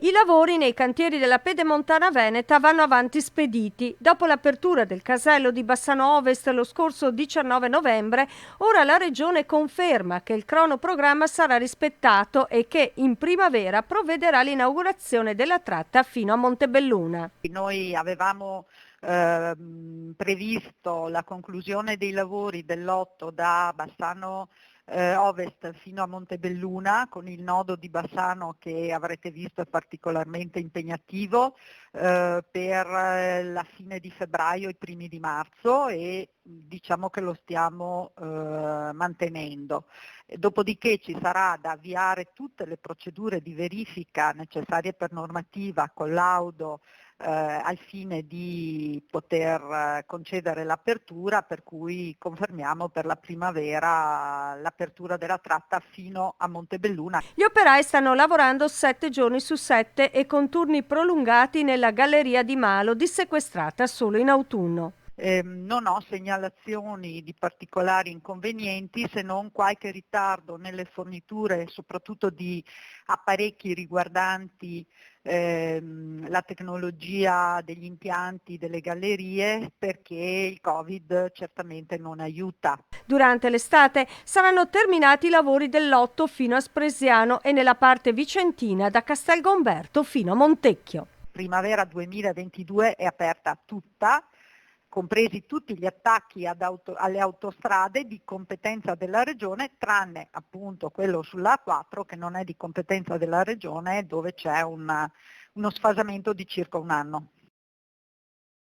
I lavori nei cantieri della Pedemontana Veneta vanno avanti spediti. Dopo l'apertura del casello di Bassano Ovest lo scorso 19 novembre, ora la Regione conferma che il cronoprogramma sarà rispettato e che in primavera provvederà all'inaugurazione della tratta fino a Montebelluna. Noi avevamo previsto la conclusione dei lavori dell'otto da Bassano Ovest fino a Montebelluna, con il nodo di Bassano che avrete visto è particolarmente impegnativo, per la fine di febbraio, i primi di marzo, e diciamo che lo stiamo mantenendo. Dopodiché ci sarà da avviare tutte le procedure di verifica necessarie per normativa, collaudo, al fine di poter concedere l'apertura, per cui confermiamo per la primavera l'apertura della tratta fino a Montebelluna. Gli operai stanno lavorando 7 giorni su 7 e con turni prolungati nella galleria di Malo, dissequestrata solo in autunno. Non ho segnalazioni di particolari inconvenienti, se non qualche ritardo nelle forniture, soprattutto di apparecchi riguardanti la tecnologia degli impianti delle gallerie, perché il Covid certamente non aiuta. Durante l'estate saranno terminati i lavori dell'8 fino a Spresiano e nella parte vicentina da Castelgomberto fino a Montecchio. Primavera 2022 è aperta tutta, compresi tutti gli attacchi alle autostrade di competenza della Regione, tranne appunto quello sulla A4 che non è di competenza della Regione, dove c'è uno sfasamento di circa un anno.